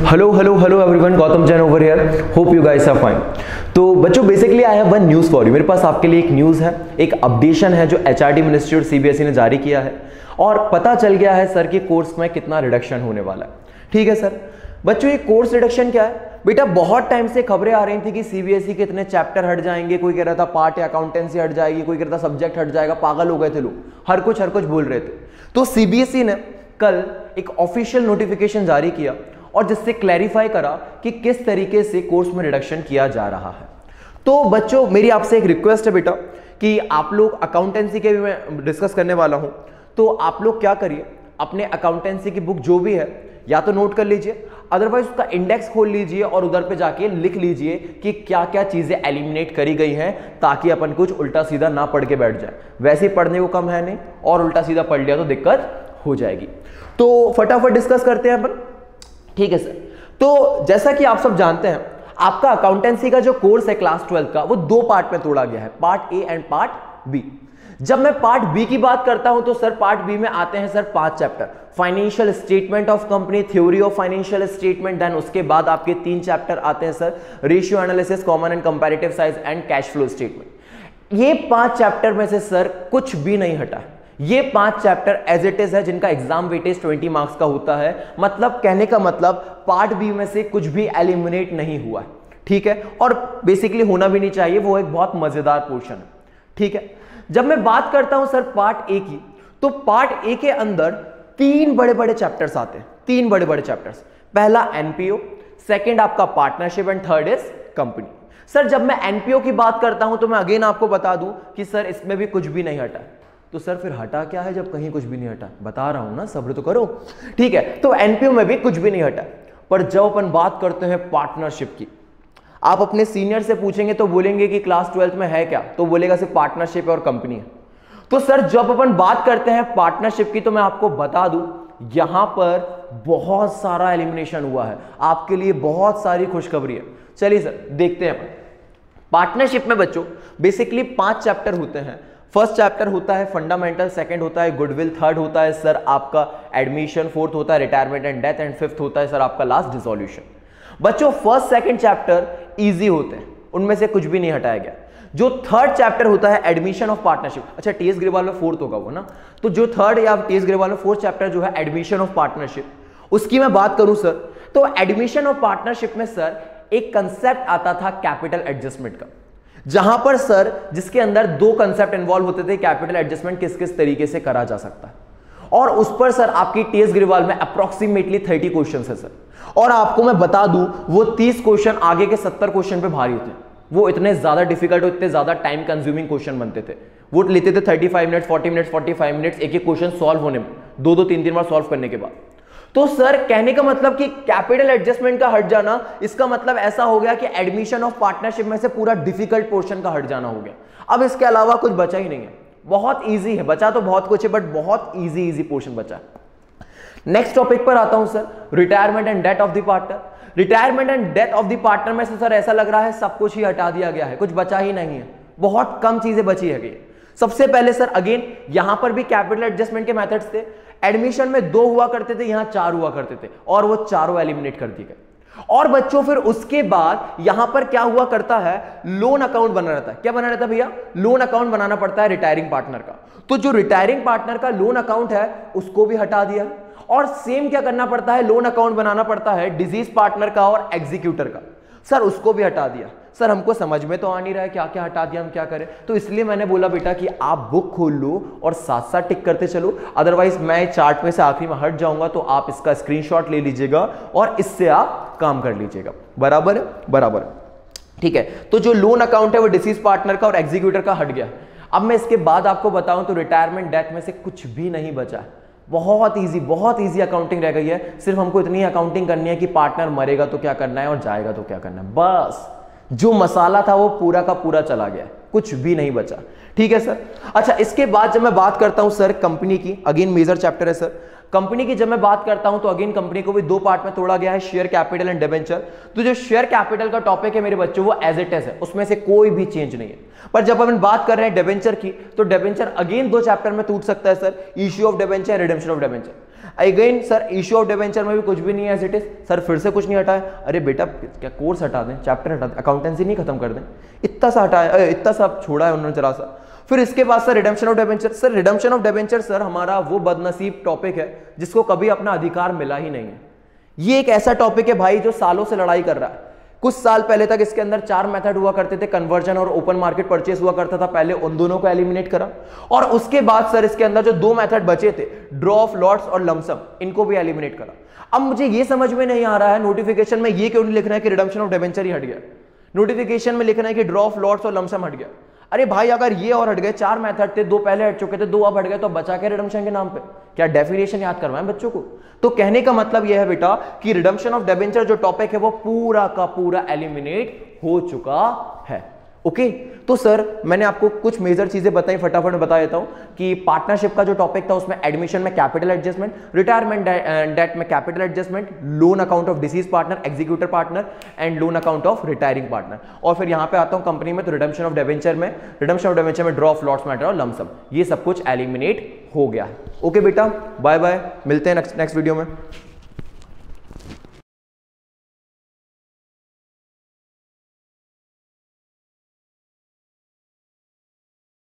Hello everyone, Gautam Jain over here. Hope you guys are fine. तो बच्चों, basically I have one news for you. मेरे पास आपके लिए एक न्यूज़ है, एक अपडेशन है जो एचआरडी मिनिस्ट्री और सीबीएसई ने जारी किया है और पता चल गया है सर कि कोर्स में कितना रिडक्शन होने वाला है। ठीक है सर। बच्चों, ये कोर्स रिडक्शन क्या है? बेटा, बहुत टाइम से खबरें आ रही थी कि सीबीएसई के इतने चैप्टर हट जाएंगे। कोई कह रहा था पार्ट या अकाउंटेंसी हट जाएगी, कोई कह रहा था सब्जेक्ट हट जाएगा। पागल हो गए थे लोग, हर कुछ बोल रहे थे। तो सीबीएसई ने कल एक ऑफिशियल नोटिफिकेशन जारी किया और जिससे क्लैरिफाई करा कि किस तरीके से कोर्स में रिडक्शन किया जा रहा है। तो बच्चों, मेरी आपसे एक रिक्वेस्ट है बेटा कि आप लोग अकाउंटेंसी के भी मैं डिस्कस करने वाला हूं, तो आप लोग क्या करिए, अपने अकाउंटेंसी की बुक जो भी है या तो नोट कर लीजिए, अदरवाइज उसका इंडेक्स खोल लीजिए और उधर पे जाके लिख लीजिए कि क्या क्या चीजें एलिमिनेट करी गई हैं, ताकि अपन कुछ उल्टा सीधा ना पढ़ के बैठ जाए। वैसे ही पढ़ने को कम है नहीं, और उल्टा सीधा पढ़ लिया तो दिक्कत हो जाएगी। तो फटाफट डिस्कस करते हैं अपन। ठीक है सर। तो जैसा कि आप सब जानते हैं, आपका अकाउंटेंसी का जो कोर्स है क्लास 12 का, वो दो पार्ट में तोड़ा गया है, part A and part B. जब मैं पार्ट बी की बात करता हूं तो सर पार्ट बी में आते हैं sir 5 chapter. Financial statement of company, theory of financial statement, then उसके बाद आपके 3 चैप्टर आते हैं sir ratio analysis, common and comparative size and cash flow statement. ये 5 चैप्टर में से सर कुछ भी नहीं हटा है। ये 5 चैप्टर एज इट इज है, जिनका एग्जाम वेटेज 20 मार्क्स का होता है। मतलब कहने का मतलब पार्ट बी में से कुछ भी एलिमिनेट नहीं हुआ है। ठीक है, और बेसिकली होना भी नहीं चाहिए, वो एक बहुत मजेदार पोर्शन है। ठीक है। जब मैं बात करता हूं सर पार्ट ए की, तो पार्ट ए के अंदर 3 बड़े बड़े चैप्टर्स आते हैं। 3 बड़े बड़े चैप्टर्स। पहला एनपीओ, सेकेंड आपका partnership and third is company. Sir जब मैं एनपीओ की बात करता हूं तो मैं अगेन आपको बता दूं कि सर इसमें भी कुछ भी नहीं हटा। तो सर फिर हटा क्या है जब कहीं कुछ भी नहीं हटा? बता रहा हूं ना, सब्र तो करो। ठीक है। तो एनपीओ में भी कुछ भी नहीं हटा। पर जब अपन बात करते हैं पार्टनरशिप की, आप अपने सीनियर से पूछेंगे तो बोलेंगे कि क्लास 12 में है क्या, तो बोलेगा सिर्फ पार्टनरशिप और कंपनी है। तो सर जब अपन बात करते हैं पार्टनरशिप की, तो मैं आपको बता दूं यहां पर बहुत सारा एलिमिनेशन हुआ है। आपके लिए बहुत सारी खुशखबरी है। चलिए सर देखते हैं अपन। पार्टनरशिप में बच्चों बेसिकली 5 चैप्टर होते हैं। फर्स्ट चैप्टर होता है फंडामेंटल, सेकंड होता है गुडविल, थर्ड होता है सर आपका एडमिशन, फोर्थ होता है retirement and death, and fifth होता है सर आपका लास्ट डिसोल्यूशन। बच्चों फर्स्ट सेकंड चैप्टर इजी होते हैं, उनमें से कुछ भी नहीं हटाया गया। जो थर्ड चैप्टर होता है एडमिशन ऑफ पार्टनरशिप, अच्छा टीएस ग्रेवाल में फोर्थ होगा वो ना, तो जो थर्ड या टीएस ग्रेवाल में फोर्थ चैप्टर जो है एडमिशन ऑफ पार्टनरशिप, उसकी मैं बात करूं सर, तो एडमिशन ऑफ पार्टनरशिप में सर एक कंसेप्ट आता था कैपिटल एडजस्टमेंट का, जहां पर सर जिसके अंदर 2 कंसेप्ट इन्वॉल्व होते थे। कैपिटल एडजस्टमेंट किस किस तरीके से करा जा सकता है, और उस पर सर आपकी टीएस ग्रेवाल में अप्रोक्सीमेटली 30 क्वेश्चन है सर। और आपको मैं बता दूं वो 30 क्वेश्चन आगे के 70 क्वेश्चन पे भारी थे। वो इतने ज्यादा डिफिकल्ट और इतने ज्यादा टाइम कंज्यूमिंग क्वेश्चन बनते थे। वो लेते थे 35 मिनट, 40 मिनट, 45 मिनट एक एक क्वेश्चन सॉल्व होने में, 2-2, 3-3 बार सॉल्व करने के बाद। तो सर कहने का मतलब कि कैपिटल एडजस्टमेंट का हट जाना, इसका मतलब ऐसा हो गया कि एडमिशन ऑफ पार्टनरशिप में से पूरा डिफिकल्ट पोर्शन का हट जाना हो गया। अब इसके अलावा कुछ बचा ही नहीं है। बहुत इजी है, बचा तो बहुत कुछ है बट बहुत इजी पोर्शन बचा है। नेक्स्ट टॉपिक पर आता हूं sir, retirement and death of the partner. Retirement and death of the partner में से सर ऐसा लग रहा है सब कुछ ही हटा दिया गया है, कुछ बचा ही नहीं है, बहुत कम चीजें बची है। सबसे पहले सर अगेन यहां पर भी कैपिटल एडजस्टमेंट के मेथड्स थे। एडमिशन में 2 हुआ करते थे, यहां 4 हुआ करते थे, और वो चारों एलिमिनेट कर दिए गए। और बच्चों फिर उसके बाद यहां पर क्या हुआ करता है, लोन अकाउंट बना रहता है। क्या बना रहता है भैया? लोन अकाउंट बनाना पड़ता है रिटायरिंग पार्टनर का। तो जो रिटायरिंग पार्टनर का लोन अकाउंट है उसको भी हटा दिया। और सेम क्या करना पड़ता है, लोन अकाउंट बनाना पड़ता है डिजीज पार्टनर का और एग्जीक्यूटर का, सर उसको भी हटा दिया। सर हमको समझ में तो आ नहीं रहा है क्या क्या हटा दिया, हम क्या करें? तो इसलिए मैंने बोला बेटा कि आप बुक खोल लो और साथ साथ टिक करते चलो, अदरवाइज मैं चार्ट में से आखिरी में हट जाऊंगा, तो आप इसका स्क्रीनशॉट ले लीजिएगा और इससे आप काम कर लीजिएगा। बराबर है? बराबर है। ठीक है। तो जो लोन अकाउंट है वो डिसीज पार्टनर का और एग्जीक्यूटर का हट गया। अब मैं इसके बाद आपको बताऊं तो रिटायरमेंट डेथ में से कुछ भी नहीं बचा है। बहुत इजी अकाउंटिंग रह गई है। सिर्फ हमको इतनी अकाउंटिंग करनी है कि पार्टनर मरेगा तो क्या करना है और जाएगा तो क्या करना है, बस। जो मसाला था वो पूरा का पूरा चला गया, कुछ भी नहीं बचा। ठीक है सर। अच्छा, इसके बाद जब मैं बात करता हूं सर कंपनी की, अगेन मेजर चैप्टर है सर। कंपनी की जब मैं बात करता हूं तो अगेन कंपनी को भी 2 पार्ट में तोड़ा गया है, शेयर कैपिटल एंड डिबेंचर। तो जो शेयर कैपिटल का टॉपिक है मेरे बच्चों वो एज इट इज है, उसमें से कोई भी चेंज नहीं है। पर जब अपन बात कर रहे हैं डिबेंचर की, तो डिबेंचर अगेन 2 चैप्टर में टूट सकता है sir, issue of debenture, redemption of debenture. Again sir issue of debenture में भी कुछ भी नहीं है एज इट इज, सर फिर से कुछ नहीं हटा है। अरे बेटा क्या कोर्स हटा दें, चैप्टर हटा दें, अकाउंटेंसी नहीं खत्म कर दें, इतना सा हटाया, इतना सा छोड़ा है उन्होंने जरा सा। फिर इसके बाद sir redemption of debenture, sir redemption of debenture sir हमारा वो बदनसीब टॉपिक है जिसको कभी अपना अधिकार मिला ही नहीं है। ये एक ऐसा टॉपिक है भाई जो सालों से लड़ाई कर रहा है। कुछ साल पहले तक इसके अंदर 4 मेथड हुआ करते थे, कन्वर्जन और ओपन मार्केट परचेस हुआ करता था, पहले उन दोनों को एलिमिनेट करा, और उसके बाद सर इसके अंदर जो 2 मेथड बचे थे, ड्रॉ ऑफ लॉट्स और लमसम, इनको भी एलिमिनेट करा। अब मुझे ये समझ में नहीं आ रहा है नोटिफिकेशन में ये क्यों नहीं लिखना है कि रिडेम्पशन ऑफ डिबेंचर ही हट गया, नोटिफिकेशन में लिखना है कि ड्रॉ ऑफ लॉट्स और लमसम हट गया। अरे भाई अगर ये और हट गए, 4 मेथड थे, 2 पहले हट चुके थे, 2 अब हट गए, तो बचा के रिडेम्पशन के नाम पे क्या डेफिनेशन याद करवाएं बच्चों को? तो कहने का मतलब यह है बेटा कि रिडेम्पशन ऑफ डिबेंचर जो टॉपिक है वो पूरा का पूरा एलिमिनेट हो चुका है। ओके तो सर मैंने आपको कुछ मेजर चीजें बताई, फटाफट बता देता हूं कि पार्टनरशिप का जो टॉपिक था उसमें एडमिशन में कैपिटल एडजस्टमेंट, रिटायरमेंट डेट में capital adjustment, loan account of disease partner, executor partner and loan account of retiring partner. और फिर यहां पे आता हूं कंपनी में, तो रिडेम्पशन ऑफ डिबेंचर में ड्रॉ ऑफ लॉट्स मैटर और लमसम, ये सब कुछ एलिमिनेट हो गया है। ओके बेटा बाय बाय, मिलते हैं नेक्स्ट वीडियो में।